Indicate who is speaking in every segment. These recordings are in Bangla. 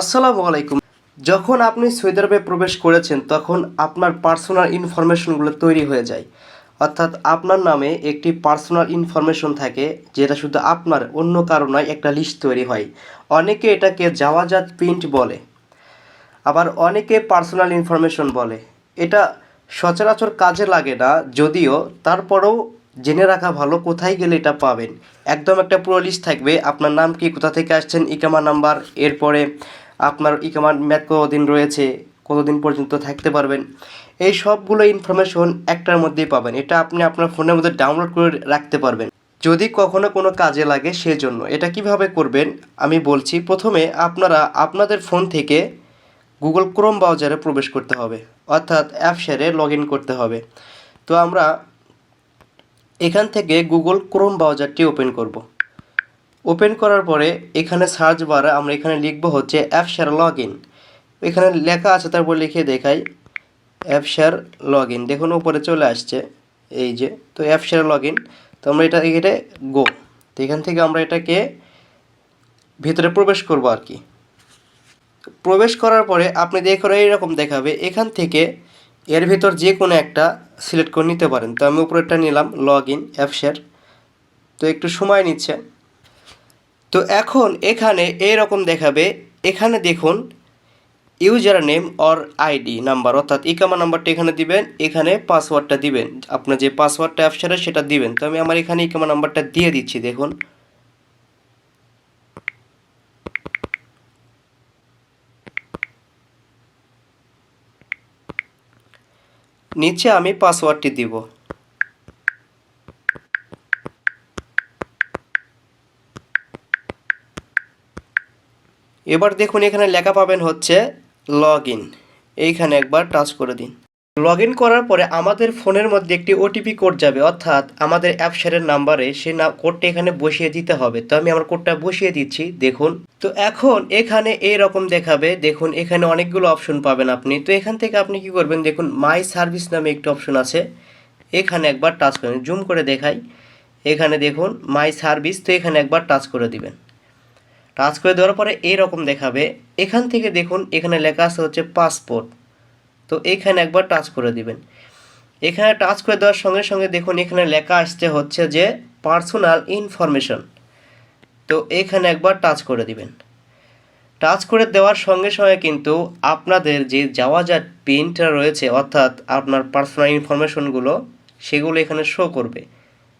Speaker 1: আসসালামু আলাইকুম। যখন আপনি সৌদি আরবে প্রবেশ করেছেন তখন আপনার পার্সোনাল ইনফরমেশনগুলো তৈরি হয়ে যায়। অর্থাৎ আপনার নামে একটি পার্সোনাল ইনফরমেশন থাকে যেটা শুধু আপনার, অন্য কারো নয়, একটা লিস্ট তৈরি হয়। অনেকে এটাকে যাওয়াজাত প্রিন্ট বলে, আবার অনেকে পার্সোনাল ইনফরমেশন বলে। এটা সচরাচর কাজে লাগে না, যদিও তারপরেও জেনে রাখা ভালো কোথায় গেলে এটা পাবেন। একদম একটা পুরো লিস্ট থাকবে, আপনার নাম কি, কোথা থেকে আসছেন, ইকামা নাম্বার, এরপরে আপনার ইকামার মেয়াদ কতদিন রয়েছে, কতদিন পর্যন্ত থাকতে পারবেন, এই সবগুলো ইনফরমেশন একটার মধ্যেই পাবেন। এটা আপনি আপনার ফোনের মধ্যে ডাউনলোড করে রাখতে পারবেন যদি কখনো কোনো কাজে লাগে। সেজন্য এটা কিভাবে করবেন আমি বলছি। প্রথমে আপনারা আপনাদের ফোন থেকে গুগল ক্রোম ব্রাউজারে প্রবেশ করতে হবে, অর্থাৎ অ্যাপ শেয়ারে লগ ইন করতে হবে। তো আমরা এখান থেকে গুগল ক্রোম ব্রাউজারটি ওপেন করব। ওপেন করার পরে এখানে সার্চ বারে আমরা এখানে লিখব হচ্ছে অ্যাপ শেয়ার লগ ইন। এখানে লেখা আছে, তারপর লিখে দেখাই অ্যাপ শেয়ার লগ ইন। দেখুন উপরে চলে আসছে এই যে, তো অ্যাপ শেয়ার লগ ইন। তো আমরা এটা গো। তো এখান থেকে আমরা এটাকে ভিতরে প্রবেশ করব আর কি। প্রবেশ করার পরে আপনি দেখুন এইরকম দেখাবে। এখান থেকে এর ভিতর যে কোনো একটা সিলেক্ট করে নিতে পারেন। তো আমি উপরেরটা নিলাম, লগ ইন অ্যাপ শেয়ার। তো একটু সময় নিচ্ছে। তো এখন এখানে এইরকম দেখাবে। এখানে দেখুন user name or ID number, অর্থাৎ ইকামা নাম্বারটা এখানে দিবেন, এখানে পাসওয়ার্ডটা দিবেন, আপনার যে পাসওয়ার্ডটা অ্যাপ শেয়ারে সেটা দিবেন। তো আমি আমার এখানে ইকামা নাম্বারটা দিয়ে দিচ্ছি। দেখুন নিচে আমি পাসওয়ার্ডটি দিব। এবার দেখুন এখানে লেখা পাবেন হচ্ছে লগ ইন। এইখানে একবার টাচ করে দিন। লগ ইন করার পরে আমাদের ফোনের মধ্যে একটি ওটিপি কোড যাবে, অর্থাৎ আমাদের অ্যাপ শেয়ারের নাম্বারে সেই কোডটা এখানে বসিয়ে দিতে হবে। তো আমি আমার কোডটা বসিয়ে দিচ্ছি। দেখুন তো এখন এখানে এইরকম দেখাবে। দেখুন এখানে অনেকগুলো অপশন পাবেন আপনি। তো এখান থেকে আপনি কি করবেন, দেখুন মাই সার্ভিস নামে একটি অপশন আছে, এখানে একবার টাচ করেন। জুম করে দেখাই, এখানে দেখুন মাই সার্ভিস। তো এখানে একবার টাচ করে দিবেন। টাচ করে দেওয়ার পরে এইরকম দেখাবে। এখান থেকে দেখুন এখানে লেখা আছে হচ্ছে পাসপোর্ট। তো এইখানে একবার টাচ করে দিবেন। এখানে টাচ করে দেওয়ার সঙ্গে সঙ্গে দেখুন এখানে লেখা আসছে হচ্ছে যে পার্সোনাল ইনফরমেশন। তো এখানে একবার টাচ করে দিবেন। টাচ করে দেওয়ার সঙ্গে সঙ্গে কিন্তু আপনাদের যে যাওয়াজাত পিনটা রয়েছে, অর্থাৎ আপনার পার্সোনাল ইনফরমেশনগুলো, সেগুলো এখানে শো করবে।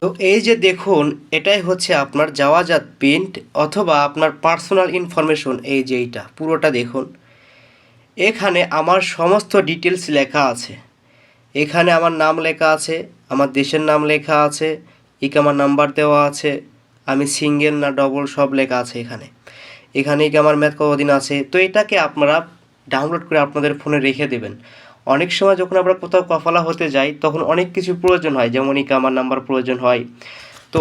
Speaker 1: তো এই যে দেখুন এটাই হচ্ছে আপনার যাওয়াজাত প্রিন্ট অথবা আপনার পার্সোনাল ইনফরমেশন। এই যে এইটা পুরোটা দেখুন, এখানে আমার সমস্ত ডিটেলস লেখা আছে। এখানে আমার নাম লেখা আছে, আমার দেশের নাম লেখা আছে, ইকামার নাম্বার দেওয়া আছে, আমি সিঙ্গেল না ডবল সব লেখা আছে এখানে। এখানে ইকামার মেয়াদ কতদিন আছে। তো এটাকে আপনারা ডাউনলোড করে আপনাদের ফোনে রেখে দেবেন। অনেক সময় যখন আমরা কোথাও কফালা হতে যাই তখন অনেক কিছু প্রয়োজন হয়, যেমন ইকামার নাম্বার প্রয়োজন হয়। তো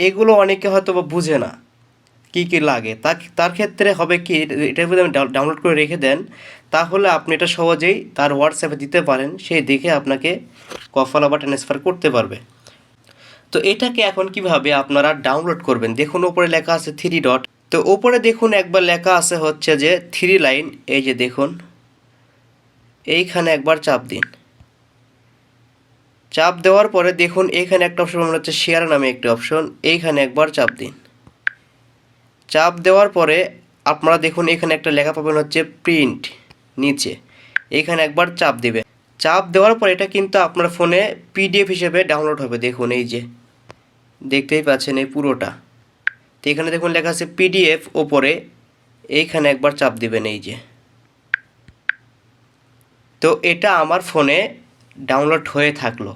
Speaker 1: এগুলো অনেকে হয়তো বা বুঝে না কী কী লাগে। তার ক্ষেত্রে হবে কি, এটা যদি আপনি ডাউনলোড করে রেখে দেন তাহলে আপনি এটা সহজেই তার হোয়াটসঅ্যাপে দিতে পারেন, সে দেখে আপনাকে কফালা বা ট্রান্সফার করতে পারবে। তো এটাকে এখন কিভাবে আপনারা ডাউনলোড করবেন, দেখুন উপরে লেখা আছে 3 ডট। তো উপরে দেখুন একবার লেখা আছে হচ্ছে যে 3 লাইন। এই যে দেখুন এইখানে একবার চাপ দিন। চাপ দেওয়ার পরে দেখুন এইখানে একটা অপশন মনে হচ্ছে শেয়ার নামে একটি অপশন, এইখানে একবার চাপ দিন। চাপ দেওয়ার পরে আপনারা দেখুন এখানে একটা লেখা পাবেন হচ্ছে প্রিন্ট নিচে, এখানে একবার চাপ দেবে। চাপ দেওয়ার পর এটা কিন্তু আপনার ফোনে পিডিএফ হিসেবে ডাউনলোড হবে। দেখুন এই যে দেখতেই পাচ্ছেন এই পুরোটা। তো এখানে দেখুন লেখা আছে পিডিএফ ওপরে, এইখানে একবার চাপ দিবেন এই যে। তো এটা আমার ফোনে ডাউনলোড হয়ে থাকলো।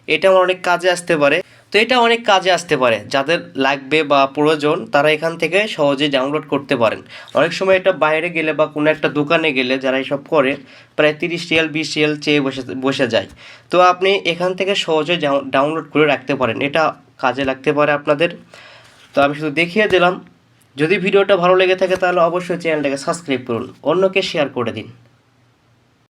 Speaker 1: এটা আমার অনেক কাজে আসতে পারে। তো এটা অনেক কাজে আসতে পারে, যাদের লাগবে বা প্রয়োজন তারা এখান থেকে সহজে ডাউনলোড করতে পারেন। অনেক সময় এটা বাইরে গেলে বা কোনো একটা দোকানে গেলে যারা এসব করে প্রায় 30 রিয়াল 20 রিয়াল চেয়ে বসে যায়। তো আপনি এখান থেকে সহজে ডাউনলোড করে রাখতে পারেন, এটা কাজে লাগতে পারে আপনাদের। তো আমি শুধু দেখিয়ে দিলাম। যদি ভিডিওটা ভালো লেগে থাকে তাহলে অবশ্যই চ্যানেলটাকে সাবস্ক্রাইব করুন, অন্যকে শেয়ার করে দিন।